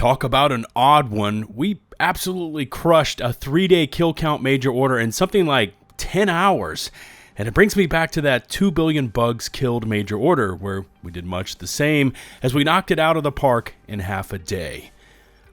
Talk about an odd one. We absolutely crushed a 3-day kill count major order in something like 10 hours. And it brings me back to that 2 billion bugs killed major order, where we did much the same as we knocked it out of the park in half a day.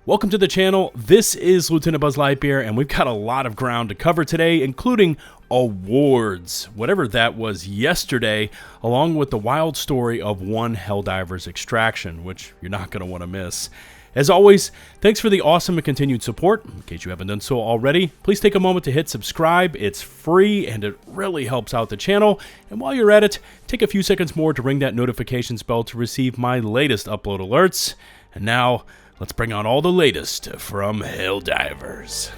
Welcome to the channel. This is LtBuzzLitebeer, and we've got a lot of ground to cover today, including awards, whatever that was yesterday, along with the wild story of one Helldivers extraction, which you're not going to want to miss. As always, thanks for the awesome and continued support. In case you haven't done so already, please take a moment to hit subscribe. It's free and it really helps out the channel. And while you're at it, take a few seconds more to ring that notifications bell to receive my latest upload alerts. And now, let's bring on all the latest from Helldivers.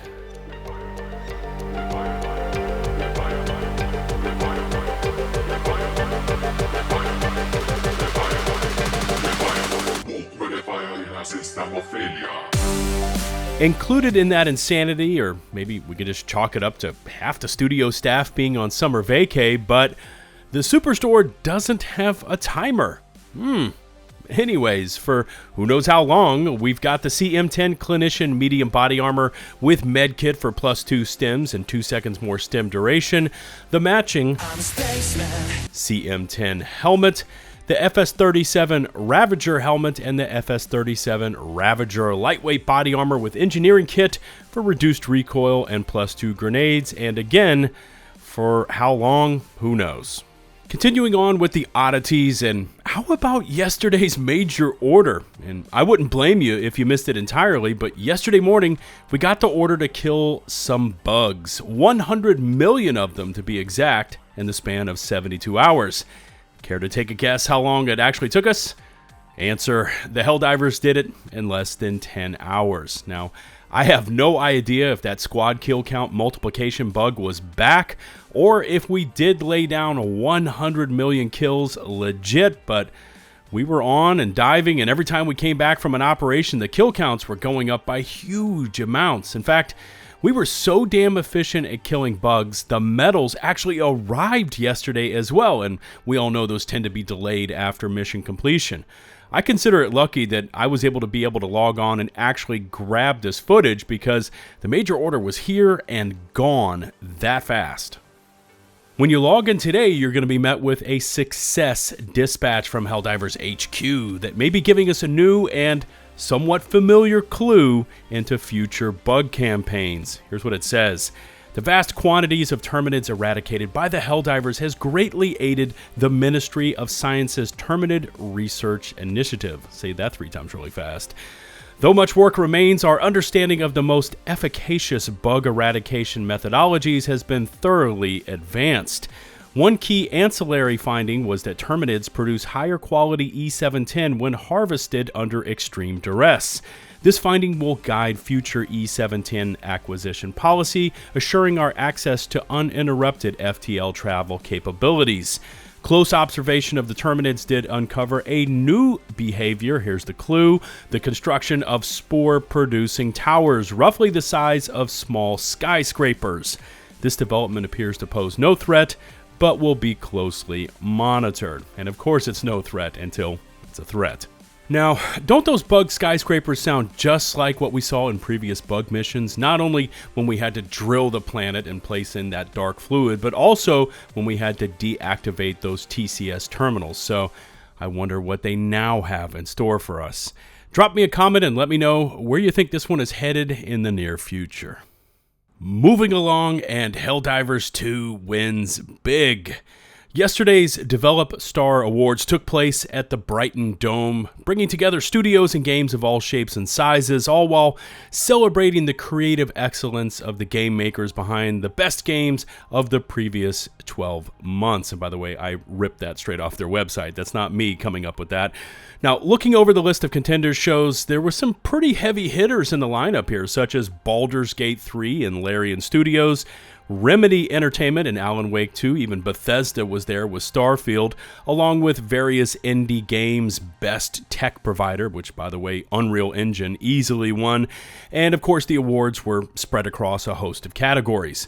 Included in that insanity, or maybe we could just chalk it up to half the studio staff being on summer vacay, but the Superstore doesn't have a timer. Anyways, for who knows how long, we've got the CM10 Clinician Medium Body Armor with Medkit for +2 stims and 2 seconds more stim duration, the matching CM10 helmet, the FS37 Ravager helmet, and the FS37 Ravager lightweight body armor with engineering kit for reduced recoil and +2 grenades, and again, for how long, who knows. Continuing on with the oddities, and how about yesterday's major order? And I wouldn't blame you if you missed it entirely, but yesterday morning, we got the order to kill some bugs. 100 million of them to be exact, in the span of 72 hours. Care to take a guess how long it actually took us? Answer, the Helldivers did it in less than 10 hours. Now, I have no idea if that squad kill count multiplication bug was back, or if we did lay down 100 million kills legit, but we were on and diving, and every time we came back from an operation, the kill counts were going up by huge amounts. In fact, we were so damn efficient at killing bugs, the medals actually arrived yesterday as well, and we all know those tend to be delayed after mission completion. I consider it lucky that I was able to log on and actually grab this footage, because the major order was here and gone that fast. When you log in today, you're going to be met with a success dispatch from Helldivers HQ that may be giving us a new and somewhat familiar clue into future bug campaigns. Here's what it says. The vast quantities of terminids eradicated by the Helldivers has greatly aided the Ministry of Science's Terminid Research Initiative. Say that 3 times really fast. Though much work remains, our understanding of the most efficacious bug eradication methodologies has been thoroughly advanced. One key ancillary finding was that terminids produce higher quality E710 when harvested under extreme duress. This finding will guide future E710 acquisition policy, assuring our access to uninterrupted FTL travel capabilities. Close observation of the terminids did uncover a new behavior. Here's the clue: the construction of spore-producing towers, roughly the size of small skyscrapers. This development appears to pose no threat, but will be closely monitored. And of course, it's no threat until it's a threat. Now, don't those bug skyscrapers sound just like what we saw in previous bug missions? Not only when we had to drill the planet and place in that dark fluid, but also when we had to deactivate those TCS terminals. So I wonder what they now have in store for us. Drop me a comment and let me know where you think this one is headed in the near future. Moving along, and Helldivers 2 wins big. Yesterday's Develop Star Awards took place at the Brighton Dome, bringing together studios and games of all shapes and sizes, all while celebrating the creative excellence of the game makers behind the best games of the previous 12 months. And by the way, I ripped that straight off their website. That's not me coming up with that. Now, looking over the list of contenders shows there were some pretty heavy hitters in the lineup here, such as Baldur's Gate 3 and Larian Studios, Remedy Entertainment and Alan Wake 2, even Bethesda was there with Starfield, along with various indie games, Best Tech Provider, which, by the way, Unreal Engine easily won, and of course the awards were spread across a host of categories.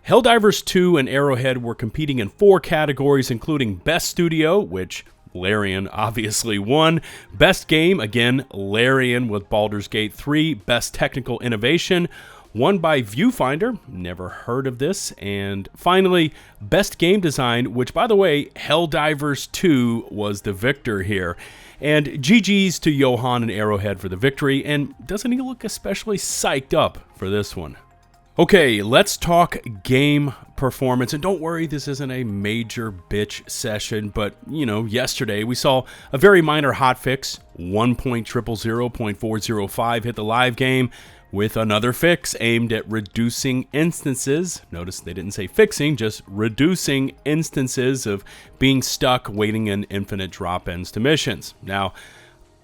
Helldivers 2 and Arrowhead were competing in 4 categories, including Best Studio, which Larian obviously won. Best game, again, Larian with Baldur's Gate 3. Best technical innovation, won by Viewfinder, never heard of this. And finally, best game design, which, by the way, Helldivers 2 was the victor here. And GG's to Johan and Arrowhead for the victory, and doesn't he look especially psyched up for this one? Okay, let's talk game performance, and don't worry, this isn't a major bitch session, but, you know, yesterday we saw a very minor hotfix, 1.000.405 hit the live game with another fix aimed at reducing instances. Notice they didn't say fixing, just reducing instances of being stuck waiting in infinite drop-ins to missions. Now,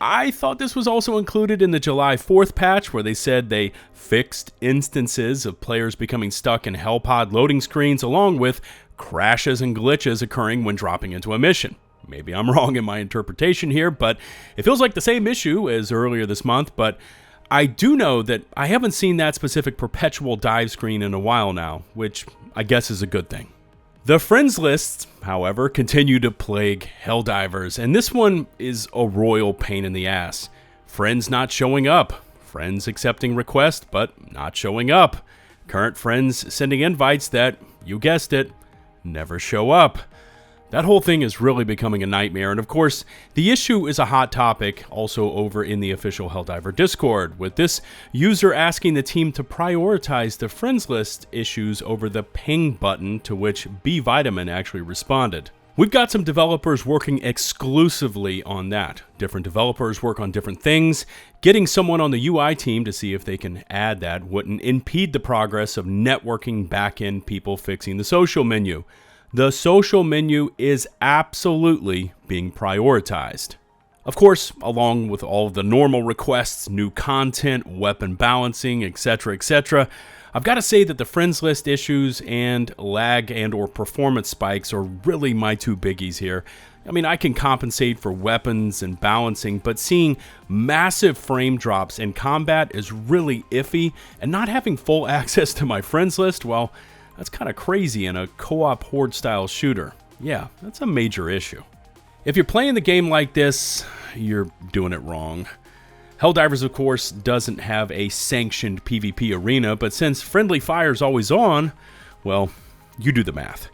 I thought this was also included in the July 4th patch where they said they fixed instances of players becoming stuck in Hellpod loading screens along with crashes and glitches occurring when dropping into a mission. Maybe I'm wrong in my interpretation here, but it feels like the same issue as earlier this month, but I do know that I haven't seen that specific perpetual dive screen in a while now, which I guess is a good thing. The friends lists, however, continue to plague Helldivers, and this one is a royal pain in the ass. Friends not showing up, friends accepting requests but not showing up, current friends sending invites that, you guessed it, never show up. That whole thing is really becoming a nightmare, and of course, the issue is a hot topic also over in the official Helldiver Discord, with this user asking the team to prioritize the friends list issues over the ping button, to which B Vitamin actually responded. We've got some developers working exclusively on that. Different developers work on different things. Getting someone on the UI team to see if they can add that wouldn't impede the progress of networking back-end people fixing the social menu. The social menu is absolutely being prioritized. Of course, along with all of the normal requests, new content, weapon balancing, etc., I've got to say that the friends list issues and lag and or performance spikes are really my two biggies here. I mean, I can compensate for weapons and balancing, but seeing massive frame drops in combat is really iffy, and not having full access to my friends list, well, that's kind of crazy in a co-op horde-style shooter. Yeah, that's a major issue. If you're playing the game like this, you're doing it wrong. Helldivers, of course, doesn't have a sanctioned PvP arena, but since friendly fire's always on, well, you do the math.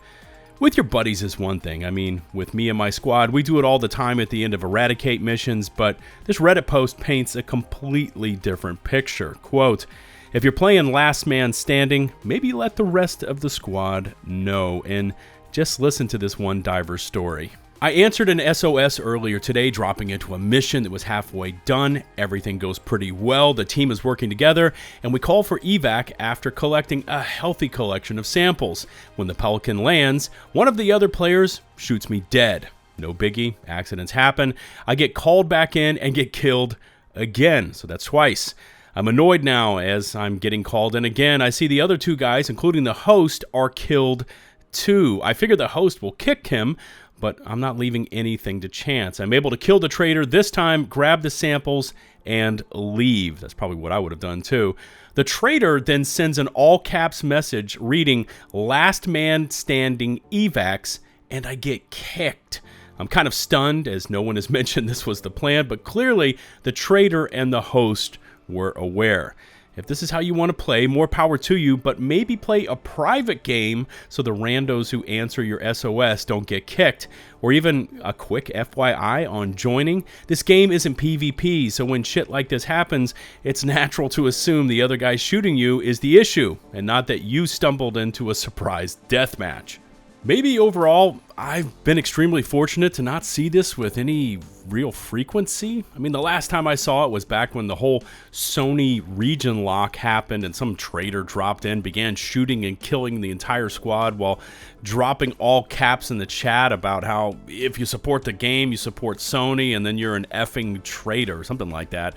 With your buddies is one thing. I mean, with me and my squad, we do it all the time at the end of Eradicate missions, but this Reddit post paints a completely different picture. Quote, "If you're playing Last Man Standing, maybe let the rest of the squad know, and just listen to this one diver's story. I answered an SOS earlier today, dropping into a mission that was halfway done. Everything goes pretty well, the team is working together, and we call for evac after collecting a healthy collection of samples. When the Pelican lands, one of the other players shoots me dead. No biggie, accidents happen. I get called back in and get killed again, so that's twice. I'm annoyed now as I'm getting called in again. I see the other two guys, including the host, are killed too. I figure the host will kick him, but I'm not leaving anything to chance. I'm able to kill the traitor this time, grab the samples, and leave." That's probably what I would have done too. The traitor then sends an all-caps message reading, "Last Man Standing evacs," and I get kicked. I'm kind of stunned as no one has mentioned this was the plan, but clearly the traitor and the host were aware. If this is how you want to play, more power to you, but maybe play a private game so the randos who answer your SOS don't get kicked. Or even a quick FYI on joining. This game isn't PvP, so when shit like this happens, it's natural to assume the other guy shooting you is the issue, and not that you stumbled into a surprise deathmatch. Maybe overall, I've been extremely fortunate to not see this with any real frequency. I mean, the last time I saw it was back when the whole Sony region lock happened and some traitor dropped in, began shooting and killing the entire squad while dropping all caps in the chat about how if you support the game, you support Sony, and then you're an effing traitor, or something like that.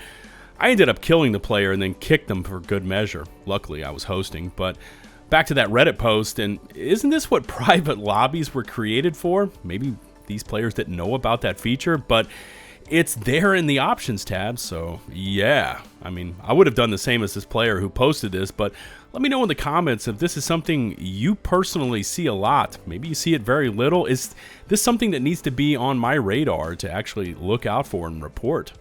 I ended up killing the player and then kicked them for good measure. Luckily, I was hosting, but back to that Reddit post, and isn't this what private lobbies were created for? Maybe these players didn't know about that feature, but it's there in the options tab, so yeah. I mean, I would have done the same as this player who posted this, but let me know in the comments if this is something you personally see a lot. Maybe you see it very little. Is this something that needs to be on my radar to actually look out for and report?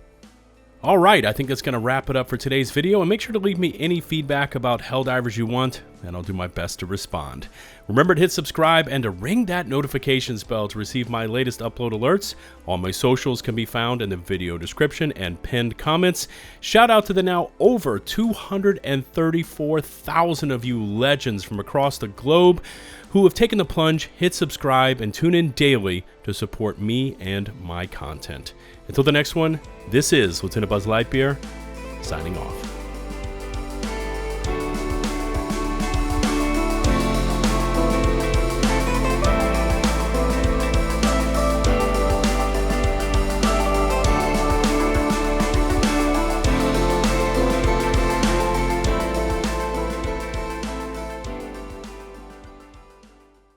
Alright, I think that's going to wrap it up for today's video, and make sure to leave me any feedback about Helldivers you want, and I'll do my best to respond. Remember to hit subscribe and to ring that notifications bell to receive my latest upload alerts. All my socials can be found in the video description and pinned comments. Shout out to the now over 234,000 of you legends from across the globe who have taken the plunge, hit subscribe, and tune in daily to support me and my content. Until the next one, this is LtBuzzLitebeer, signing off.